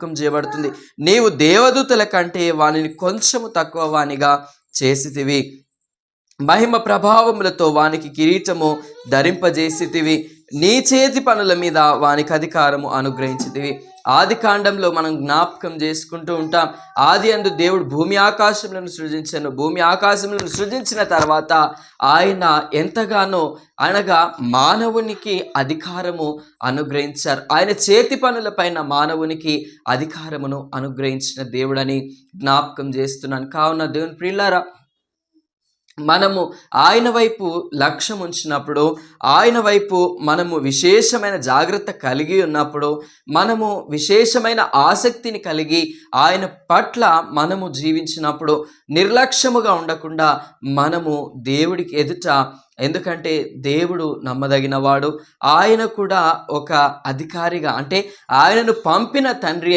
చేయబడుతుంది. నీవు దేవదూతల కంటే వానిని కొంచెము తక్కువ వానిగా చేసితివి, మహిమ ప్రభావములతో వానికి కిరీటము ధరింపజేసితివి, నీ చేతి పనుల మీద వానికి అధికారము అనుగ్రహించితివి. ఆది కాండంలో మనం జ్ఞాపకం చేసుకుంటూ ఉంటాం. ఆది అందు దేవుడు భూమి ఆకాశములను సృజించను. భూమి ఆకాశములను సృజించిన తర్వాత ఆయన ఎంతగానో అనగా మానవునికి అధికారము అనుగ్రహించారు. ఆయన చేతి పనుల పైన మానవునికి అధికారమును అనుగ్రహించిన దేవుడని జ్ఞాపకం చేస్తున్నాను. కావున దేవుని ప్రియులారా, మనము ఆయన వైపు లక్ష్యం ఉంచినప్పుడు, ఆయన వైపు మనము విశేషమైన జాగ్రత్త కలిగి ఉన్నప్పుడు, మనము విశేషమైన ఆసక్తిని కలిగి ఆయన పట్ల మనము జీవించినప్పుడు, నిర్లక్ష్యముగా ఉండకుండా మనము దేవుడికి ఎదుట, ఎందుకంటే దేవుడు నమ్మదగినవాడు, ఆయన కూడా ఒక అధికారిగా అంటే ఆయనను పంపిన తండ్రి అయిన